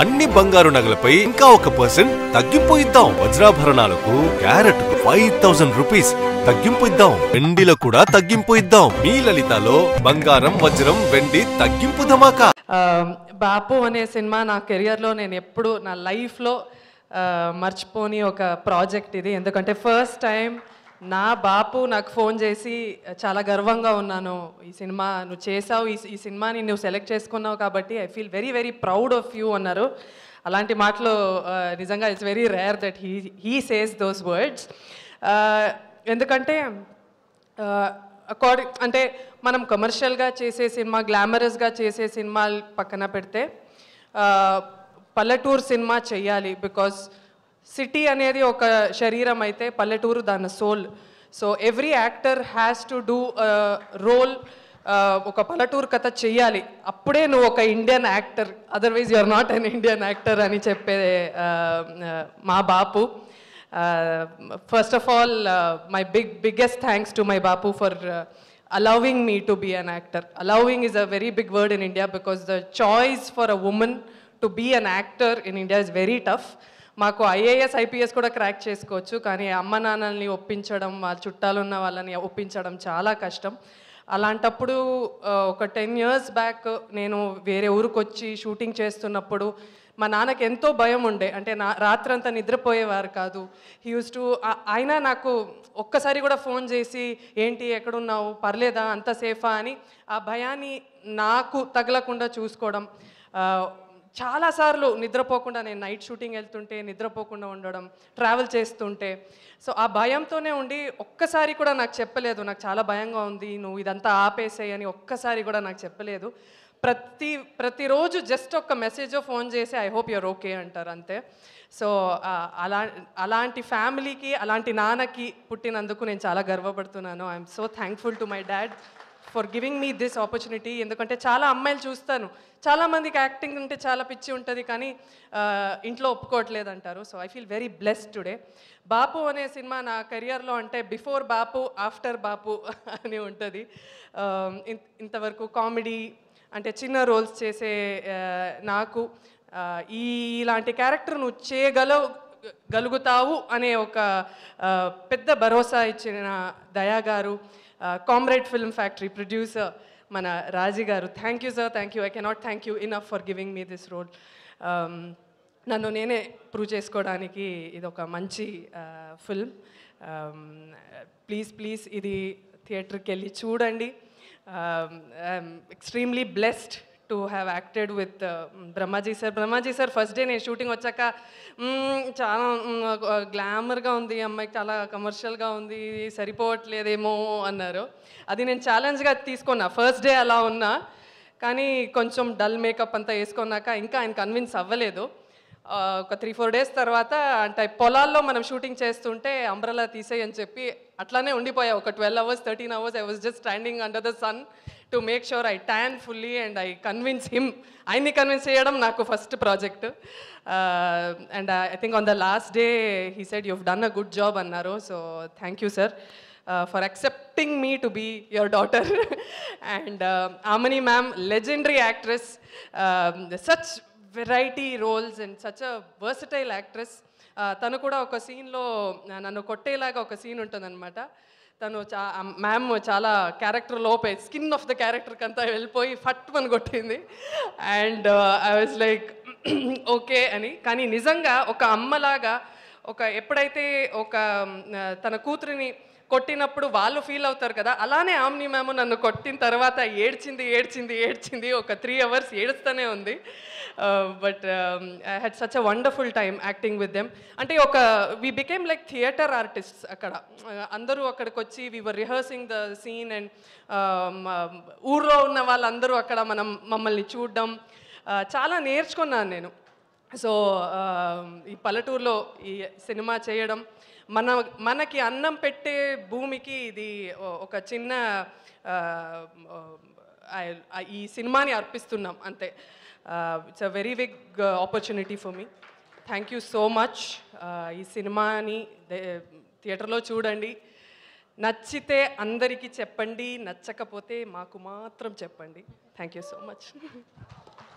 అన్ని బంగారు నగలపై ఇంకా 1% తగ్గింపు ఇద్దాం. వజ్రాభరణాలకు క్యారెట్కు 5000 రూపీస్ తగ్గింపు ఇద్దాం. వెండిలో కూడా తగ్గింపు ఇద్దాం. మీ లలితలో బంగారం, వజ్రం, వెండి తగ్గింపు ధమాకా. బాపు అనే సినిమా నా కెరియర్లో నేను ఎప్పుడు నా లైఫ్లో మర్చిపోని ఒక ప్రాజెక్ట్ ఇది. ఎందుకంటే ఫస్ట్ టైం నా బాపు నాకు ఫోన్ చేసి చాలా గర్వంగా ఉన్నాను, ఈ సినిమా నువ్వు చేసావు, ఈ సినిమాని నువ్వు సెలెక్ట్ చేసుకున్నావు కాబట్టి I feel very very proud of you అన్నారు. అలాంటి మాటలు నిజంగా it's very rare that he says those words. ఎందుకంటే అంటే మనం కమర్షియల్గా చేసే సినిమా, గ్లామరస్గా చేసే సినిమాలు పక్కన పెడితే పల్లెటూరు సినిమా చెయ్యాలి. బికాస్ సిటీ అనేది ఒక శరీరం అయితే పల్లెటూరు దాని soul. So every actor has to do role. ఒక పల్లెటూరు కథ చెయ్యాలి, అప్పుడే నువ్వు ఒక Indian actor, otherwise you are not an Indian actor అని చెప్పే మా Bapu. First of all my biggest thanks to my bapu for allowing me to be an actor. Allowing is a very big word in India because the choice for a woman to be an actor in India is very tough. మాకు IAS IPS కూడా crack చేసుకోవచ్చు, కానీ అమ్మ నాన్నల్ని ఒప్పించడం, వాళ్ళ చుట్టాలు ఉన్న వాళ్ళని ఒప్పించడం చాలా కష్టం. అలాంటప్పుడు ఒక 10 years బ్యాక్ నేను వేరే ఊరికి వచ్చి షూటింగ్ చేస్తున్నప్పుడు మా నాన్నకి ఎంతో భయం ఉండే. అంటే రాత్రంతా నిద్రపోయేవారు కాదు. హీ యూస్ టు అయినా నాకు ఒక్కసారి కూడా ఫోన్ చేసి ఏంటి ఎక్కడున్నావు, పర్లేదా, అంత సేఫా అని ఆ భయాన్ని నాకు తగలకుండా చూసుకోవడం. చాలాసార్లు నిద్రపోకుండా నేను నైట్ షూటింగ్ వెళ్తుంటే నిద్రపోకుండా ఉండడం, ట్రావెల్ చేస్తుంటే. సో ఆ భయంతోనే ఉండి ఒక్కసారి కూడా నాకు చెప్పలేదు, నాకు చాలా భయంగా ఉంది, నువ్వు ఇదంతా ఆపేసేయి అని ఒక్కసారి కూడా నాకు చెప్పలేదు. ప్రతిరోజు జస్ట్ ఒక మెసేజో ఫోన్ చేసి ఐ హోప్ యూర్ ఓకే అంటారు అంతే. సో అలాంటి ఫ్యామిలీకి, అలాంటి నాన్నకి పుట్టినందుకు నేను చాలా గర్వపడుతున్నాను. I'm so thankful to my dad for giving me this opportunity. ఎందుకంటే చాలా అమ్మాయిలు చూస్తాను, చాలామందికి యాక్టింగ్ అంటే చాలా పిచ్చి ఉంటుంది, కానీ ఇంట్లో ఒప్పుకోవట్లేదు అంటారు. So I feel very blessed today. Bapu అనే సినిమా నా కెరియర్లో అంటే బిఫోర్ బాపు ఆఫ్టర్ బాపు అని ఉంటుంది. ఇంతవరకు కామెడీ అంటే చిన్న రోల్స్ చేసే నాకు ఇలాంటి క్యారెక్టర్ నువ్వు చేయగలుగుతావు అనే ఒక పెద్ద భరోసా ఇచ్చిన దయా గారు, కామ్రేడ్ ఫిల్మ్ ఫ్యాక్టరీ ప్రొడ్యూసర్ మన రాజీ గారు, thank you sir, thank you. I cannot thank you enough for giving me this role. నన్ను నేనే ప్రూవ్ చేసుకోవడానికి ఇది ఒక మంచి ఫిల్మ్. ప్లీజ్ ఇది థియేటర్కి వెళ్ళి చూడండి. I'm extremely blessed to have acted with Brahmaji sir first day నేను షూటింగ్ వచ్చాక చాలా గ్లామర్గా ఉంది, అమ్మాయికి చాలా కమర్షియల్గా ఉంది, సరిపోవట్లేదేమో అన్నారు. అది నేను ఛాలెంజ్గా తీసుకున్నా. ఫస్ట్ డే అలా ఉన్నా, కానీ కొంచెం డల్ మేకప్ అంతా వేసుకున్నాక ఇంకా ఆయన కన్విన్స్ అవ్వలేదు. ఒక 3-4 days తర్వాత అంటే పొలాల్లో మనం షూటింగ్ చేస్తుంటే అంబ్రెలా తీసేయి అని చెప్పి అట్లానే ఉండిపోయా. ఒక 12 hours 13 hours I was just standing under the sun to make sure I tan fully and I convince him. ఆయన్ని కన్విన్స్ చేయడం నాకు first project. And I think on the last day he said you have done a good job అన్నారు. So thank you sir for accepting me to be your daughter. And Amani ma'am, legendary actress, such variety roles and such a versatile actress. తను కూడా ఒక సీన్లో నన్ను కొట్టేలాగా ఒక scene ఉంటుందన్నమాట. తను ma'am చాలా క్యారెక్టర్ లోపే స్కిన్ ఆఫ్ ద క్యారెక్టర్కి అంతా వెళ్ళిపోయి ఫట్ అని కొట్టింది. And I was like okay అని. కానీ నిజంగా ఒక అమ్మలాగా ఎప్పుడైతే తన కూతురిని కొట్టినప్పుడు వాళ్ళు ఫీల్ అవుతారు కదా, అలానే ఆమ్ని మ్యామ్ నన్ను కొట్టిన తర్వాత ఏడ్చింది. ఒక 3 hours ఏడుస్తూనే ఉంది. But I had such a wonderful time acting with them. అంటే we became like theatre artists. అక్కడ అందరూ అక్కడికి వచ్చి we were rehearsing the scene and ఊర్లో ఉన్న వాళ్ళందరూ అక్కడ మమ్మల్ని చూడడం చాలా నేర్చుకున్నాను నేను. సో ఈ పల్లెటూరులో ఈ సినిమా చేయడం, మనకి అన్నం పెట్టే భూమికి ఇది ఒక చిన్న ఈ సినిమాని అర్పిస్తున్నాం అంతే. It's a very big opportunity for me. Thank you so much. ఈ సినిమాని థియేటర్లో చూడండి. నచ్చితే అందరికీ చెప్పండి, నచ్చకపోతే మాకు మాత్రం చెప్పండి. Thank you so much.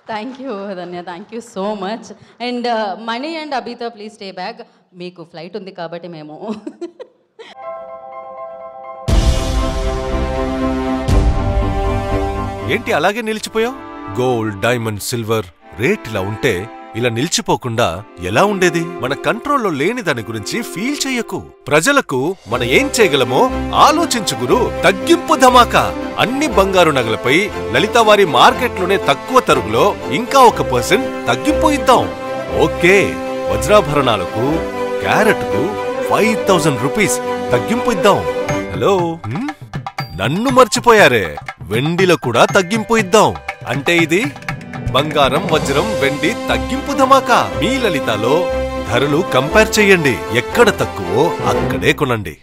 Thank you Dhanya, thank you so much. And Mani and అభితో ప్లీజ్ స్టే బ్యాక్. మీకు ఫ్లైట్ ఉంది కాబట్టి మేము ఏంటి అలాగే నిలిచిపోయావు? గోల్డ్, డైమండ్, సిల్వర్ రేట్ ఇలా ఉంటే ఇలా నిలిచిపోకుండా ఎలా ఉండేది? మన కంట్రోల్లో లేని దాని గురించి ఫీల్ చెయ్యకు. ప్రజలకు మనం ఏం చేయగలమో ఆలోచించు గురు. తగ్గింపు ధమాకా. అన్ని బంగారు నగలపై లలిత వారి మార్కెట్లోనే తక్కువ తరుగులో ఇంకా 1% తగ్గింపు ఇద్దాం. ఓకే, వజ్రాభరణాలకు క్యారెట్కు 5000 రూపీస్ తగ్గింపు ఇద్దాం. హలో, నన్ను మర్చిపోయారే. వెండిలో కూడా తగ్గింపు ఇద్దాం. అంటే ఇది బంగారం, వజ్రం, వెండి తగ్గింపు ధమాకా. మీ లలితలో ధరలు కంపేర్ చెయ్యండి. ఎక్కడ తక్కువో అక్కడే కొనండి.